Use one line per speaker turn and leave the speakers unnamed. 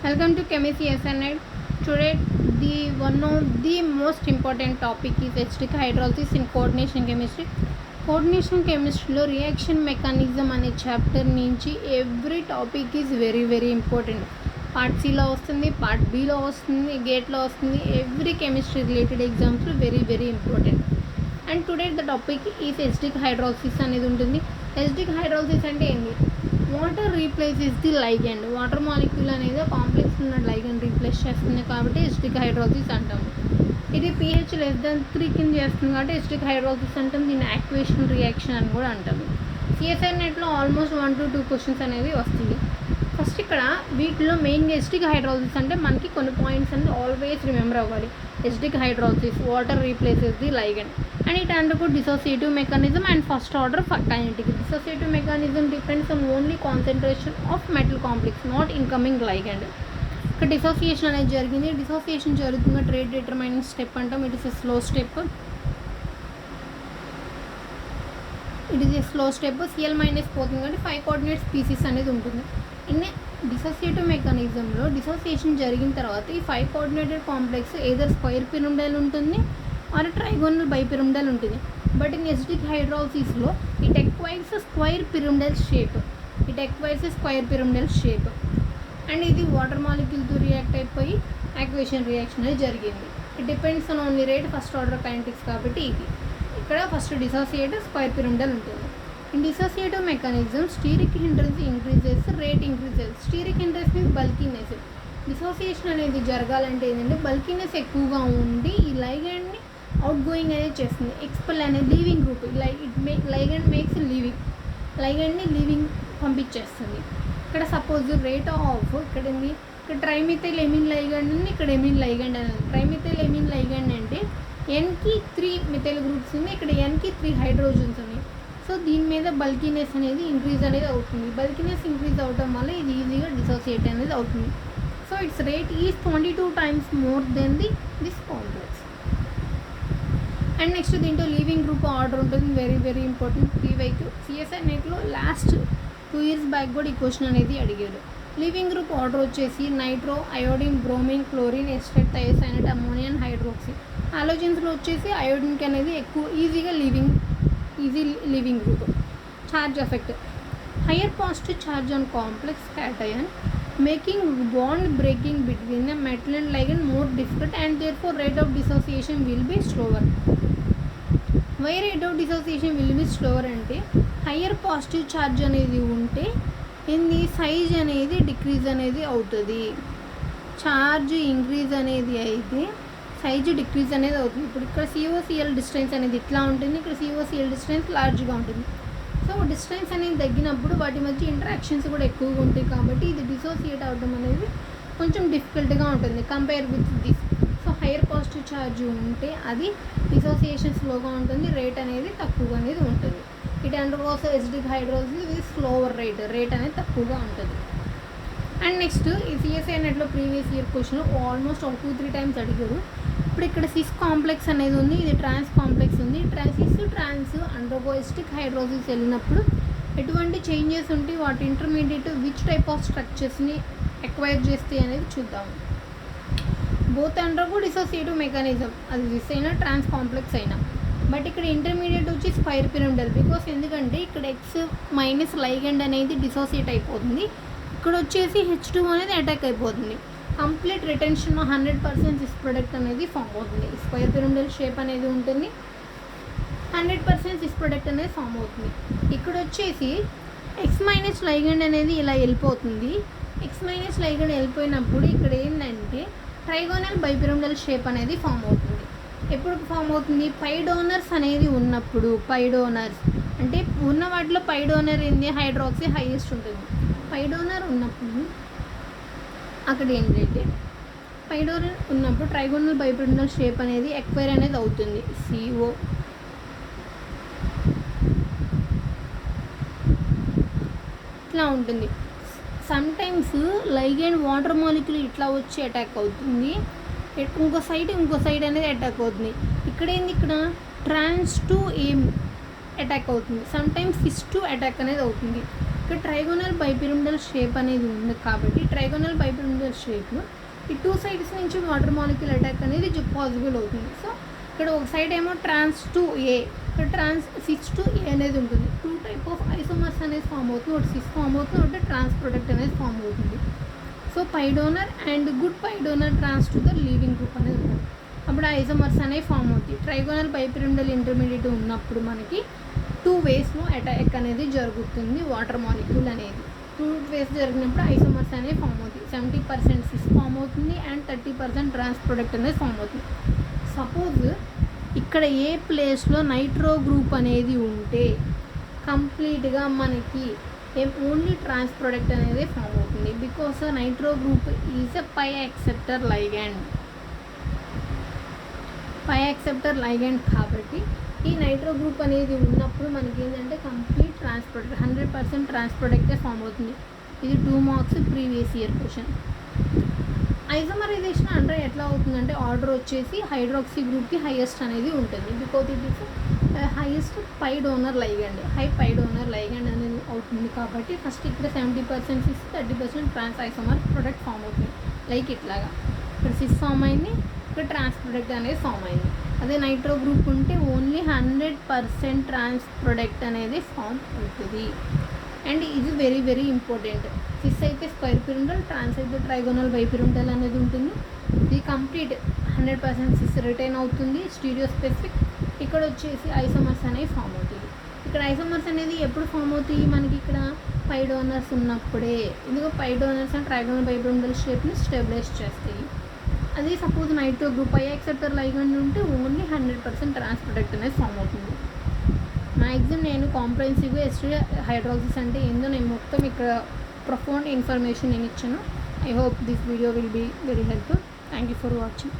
Welcome to Chemistry SNL. Today, the one of the most important topic is acidic hydrolysis in coordination chemistry. Coordination chemistry లో reaction mechanism అనే chapter నుంచి every topic is very important. Part సిలో వస్తుంది, part బిలో వస్తుంది, గేట్లో వస్తుంది. Every chemistry related ఎగ్జామ్స్లో very important. And today the topic is acidic hydrolysis అనేది ఉంటుంది. ఎసిడిక్ హైడ్రాలసిస్ అంటే ఏంటి? Water replaces the ligand. Water molecule అనేది కాంప్లెక్స్ ఉన్న లైగెండ్ రీప్లేస్ చేస్తుంది కాబట్టి ఎసిడిక్ హైడ్రాలసిస్ అంటాము. ఇది pH <3 కింద చేస్తుంది కాబట్టి ఎసిడిక్ హైడ్రాలసిస్ అంటాం. దీన్ని యాక్టివేషన్ రియాక్షన్ అని కూడా అంటాము. సిఎస్ఐ నెట్లో ఆల్మోస్ట్ 1 to 2 క్వశ్చన్స్ అనేవి వస్తుంది. ఫస్ట్ ఇక్కడ వీటిలో మెయిన్గా ఎసిడిక్ హైడ్రాలసిస్ అంటే మనకి కొన్ని పాయింట్స్ అనేది ఆల్వేస్ రిమెంబర్ అవ్వాలి. Acidic hydrolysis, water replaces the ligand and it undergoes dissociative mechanism and first order kinetic. Dissociative mechanism depends on only concentration of metal complex, not incoming ligand. ఇక్కడ dissociation అనేది జరిగింది. Dissociation జరుగుతున్న rate determining step అంటాం. It is a slow step. Cl minus పోతుంది కాబట్టి 5 coordinate species అనేది ఉంటుంది. In dissociative మెకానిజంలో dissociation జరిగిన తర్వాత ఈ 5 coordinated complex either square pyramidal ఉంటుంది ఆర్ ట్రైగోనల్ బైపిరమిడల్ ఉంటుంది. బట్ ఇన్ ఎసిడిక్ హైడ్రాలసిస్లో it acquires square pyramidal shape and ఇది వాటర్ మాలిక్యూల్తో రియాక్ట్ అయిపోయి యాక్టివేషన్ రియాక్షన్ అనేది జరిగింది. It depends on only rate first order kinetics కాబట్టి ఇది ఇక్కడ ఫస్ట్ డిసోసియేటివ్ స్క్వైర్ పిరమిడల్ ఉంటుంది. In dissociative mechanism steric hindrance increases, rate increases. Steric hindrance means bulkiness. Dissociation అనేది జరగాలంటే ఏంటంటే బల్కీనెస్ ఎక్కువగా ఉండి ఈ లైగెండ్ని అవుట్ గోయింగ్ అనేది చేస్తుంది. ఎక్స్పెల్ అనేది లీవింగ్ గ్రూప్. లైగెండ్ మేక్స్ లైగెండ్ని లీవింగ్ పంపించేస్తుంది. ఇక్కడ సపోజ్ రేట్ ఆఫ్ ఇక్కడ ట్రైమిథైల్ ఎమిన్ లైగండ్ ఉంది, ఇక్కడ ఎమిన్ లైగండ్ అనేది. ట్రైమిథైల్ ఎమిన్ లైగండ్ అంటే ఎన్కి 3 మిథైల్ గ్రూప్స్ ఉంది, ఇక్కడ ఎన్కి 3 హైడ్రోజన్స్ ఉన్నాయి. సో దీని మీద బల్కీనెస్ అనేది ఇంక్రీజ్ అనేది అవుతుంది. బల్కీనెస్ ఇంక్రీజ్ అవడం వల్ల ఇది ఈజీగా డిసోసియేట్ అనేది అవుతుంది. So its rate is 22 times more than this complex. And next దీంట్లో లీవింగ్ గ్రూప్ ఆర్డర్ ఉంటుంది. Very important. పీవైక్యూ సిఎస్ఐ నెట్లో లాస్ట్ 2 years బ్యాక్ కూడా ఈ క్వశ్చన్ అనేది అడిగాడు. లీవింగ్ గ్రూప్ ఆర్డర్ వచ్చేసి nitro, iodine, bromine, chlorine, acetate, thiocyanate, ammonia, hydroxy. హాలోజన్స్లో వచ్చేసి అయోడిన్కి అనేది ఎక్కువ easy leaving group. Charge effect. Higher positive charge on complex cation making bond breaking between the metal and ligand more difficult and therefore rate of dissociation will be slower. Why rate of dissociation will be slower అంటే higher positive charge అనేది ఉంటే ఇది size అనేది decrease అనేది అవుతుంది. Charge increase అనేది అయితే size decrease అనేది అవుతుంది. ఇప్పుడు ఇక్కడ COCl డిస్టెన్స్ అనేది ఇట్లా ఉంటుంది, ఇక్కడ COCl డిస్టెన్స్ లార్జ్గా ఉంటుంది. సో డిస్టెన్స్ అనేది తగ్గినప్పుడు వాటి మధ్య ఇంటరాక్షన్స్ కూడా ఎక్కువగా ఉంటాయి కాబట్టి ఇది డిసోసియేట్ అవ్వడం అనేది కొంచెం డిఫికల్ట్గా ఉంటుంది compare with this. So higher positive charge ఉంటే అది డిసోసియేషన్ స్లోగా ఉంటుంది, రేట్ అనేది తక్కువగా అనేది ఉంటుంది. It undergoes acidic hydrolysis with slower rate అనేది తక్కువగా ఉంటుంది. అండ్ నెక్స్ట్ ఈ సిఎస్ఐ నెట్లో previous year question almost 2-3 times అడిగారు. ఇప్పుడు ఇక్కడ సిస్ కాంప్లెక్స్ అనేది ఉంది, ఇది ట్రాన్స్ కాంప్లెక్స్ ఉంది. ట్రాన్స్ అండర్గో ఎసిడిక్ హైడ్రాలసిస్ వెళ్ళినప్పుడు ఎటువంటి చేంజెస్ ఉంటే వాటి ఇంటర్మీడియట్ విచ్ టైప్ ఆఫ్ స్ట్రక్చర్స్ని ఎక్వైర్ చేస్తాయి అనేది చూద్దాము. బోత్ అండర్గో డిసోసియేటివ్ మెకానిజం, అది సిస్ అయినా ట్రాన్స్ కాంప్లెక్స్ అయినా. బట్ ఇక్కడ ఇంటర్మీడియట్ వచ్చి స్క్వైర్ పిరమిడల్. బికాస్ ఎందుకంటే ఇక్కడ X- లైగెండ్ అనేది డిసోసియేట్ అయిపోతుంది, ఇక్కడ వచ్చేసి H2 అనేది అటాక్ అయిపోతుంది. కంప్లీట్ రిటెన్షన్ 100% సిస్ ప్రొడక్ట్ అనేది ఫామ్ అవుతుంది. స్క్వైర్ పిరమిడల్ షేప్ అనేది ఉంటుంది, 100% సిస్ ప్రొడక్ట్ అనేది ఫామ్ అవుతుంది. ఇక్కడ వచ్చేసి X- లైగెండ్ అనేది ఇలా వెళ్ళిపోతుంది. X- లైగెండ్ వెళ్ళిపోయినప్పుడు ఇక్కడ ఏంటంటే ట్రైగోనల్ బైపిరమిడల్ షేప్ అనేది ఫామ్ అవుతుంది. ఎప్పుడు ఫామ్ అవుతుంది? పై డోనర్స్ అనేది ఉన్నప్పుడు. పై డోనర్స్ అంటే ఉన్న వాటిలో పై డోనర్ ఏంది? హైడ్రాక్సీ హైయెస్ట్ ఉంటుంది. పై డోనర్ ఉన్నప్పుడు అక్కడ ఏంటంటే పై డోనర్ ఉన్నప్పుడు ట్రైగోనల్ బైపిరమిడల్ షేప్ అనేది ఎక్వైర్ అనేది అవుతుంది. CO ఇట్లా ఉంటుంది. సమ్టైమ్స్ లైగెండ్ వాటర్ మాలిక్యూల్ ఇట్లా వచ్చి అటాక్ అవుతుంది, ఇంకో సైడ్ అనేది అటాక్ అవుతుంది. ఇక్కడ ట్రాన్స్ టు ఏం అటాక్ అవుతుంది. సమ్టైమ్స్ సిస్ టు అటాక్ అనేది అవుతుంది. ఇక్కడ ట్రైగోనల్ బైపిరమిడల్ షేప్ అనేది ఉంది కాబట్టి ట్రైగోనల్ బైపిరమిడల్ షేప్లో ఈ 2 సైడ్స్ నుంచి వాటర్ మాలిక్యూల్ అటాక్ అనేది పాసిబుల్ అవుతుంది. సో ఇక్కడ ఒక సైడ్ ఏమో ట్రాన్స్ టు ఏ, ఇక్కడ ట్రాన్స్ సిస్ టు ఏ అనేది ఉంటుంది. 2 టైప్ ఆఫ్ ఐసోమర్స్ అనేది ఫామ్ అవుతుంది, ఒకటి సిస్ ఫామ్ అవుతుంది, ఒకటి ట్రాన్స్ ప్రొడక్ట్ అనేది ఫామ్ అవుతుంది. So pi donor and good pi donor trans to the leaving group అనేది ఉంటుంది. అప్పుడు ఐసోమర్స్ అనేవి ఫామ్ అవుతాయి. ట్రైగోనల్ బైపిరమిడల్ ఇంటర్మీడియట్ ఉన్నప్పుడు మనకి 2 వేస్లో అటాక్ అనేది జరుగుతుంది. వాటర్ మాలిక్యూల్ అనేది 2 వేస్ జరిగినప్పుడు ఐసోమర్స్ అనేవి ఫామ్ అవుతాయి. 70% సిస్ ఫామ్ అవుతుంది అండ్ 30% ట్రాన్స్ ప్రొడక్ట్ అనేది ఫామ్ అవుతుంది. సపోజ్ ఇక్కడ ఏ ప్లేస్లో నైట్రో గ్రూప్ అనేది ఉంటే కంప్లీట్గా మనకి ఓన్లీ ట్రాన్స్ ప్రొడక్ట్ అనేది ఫామ్ అవుతుంది. Because nitro group is a pi acceptor ligand కాబట్టి ఈ నైట్రో గ్రూప్ అనేది ఉన్నప్పుడు మనకి ఏంటంటే కంప్లీట్ ట్రాన్స్ ప్రొడక్ట్ 100% ట్రాన్స్ ప్రొడక్టే ఫామ్ అవుతుంది. ఇది 2 marks previous year question. Isomerization అంటే ఎట్లా అవుతుందంటే ఆర్డర్ వచ్చేసి హైడ్రాక్సీ గ్రూప్కి హైయెస్ట్ అనేది ఉంటుంది. Because it is highest pi donor ligand అనేది అవుతుంది. కాబట్టి ఫస్ట్ ఇక్కడ 70% cis 30% trans isomer product form అవుతుంది. లైక్ ఇట్లాగా ఇక్కడ సిస్ ఫామ్ అయింది, ఇక్కడ ట్రాన్స్ ప్రొడక్ట్ అనేది ఫామ్ అయింది. అదే నైట్రో గ్రూప్ ఉంటే ఓన్లీ 100% ట్రాన్స్ ప్రొడక్ట్ అనేది ఫామ్ అవుతుంది. అండ్ ఇది వెరీ వెరీ ఇంపార్టెంట్. సిస్ అయితే స్క్వైర్ పిరమిడల్, ట్రాన్స్ అయితే ట్రైగోనల్ బైపిరమిడల్ అనేది ఉంటుంది. ఇది కంప్లీట్ 100% సిస్ రిటైన్ అవుతుంది, స్టీరియో స్పెసిఫిక్. ఇక్కడ వచ్చేసి ఐసోమర్స్ అనేవి ఫామ్ అవుతుంది. ఇక్కడ ఐసోమర్స్ అనేది ఎప్పుడు ఫామ్ అవుతాయి మనకి ఇక్కడ పై డోనర్స్ ఉన్నప్పుడే. ఎందుకు pi donors and trigonal bipyramidal షేప్ని స్టెబిలైజ్ చేస్తాయి. అదే suppose nitro group I acceptor ligand ఉంటే ఓన్లీ 100% ట్రాన్స్ ప్రొడక్ట్ అనేది ఫామ్ అవుతుంది. మ్యాక్సిమం నేను కాంప్రహెన్సివ్గా ఎస్టీ హైడ్రాలసిస్ అంటే ఏందో నేను మొత్తం ఇక్కడ ప్రొఫౌండ్ ఇన్ఫర్మేషన్ నేను ఇచ్చాను. I hope this video will be very helpful. Thank you for watching.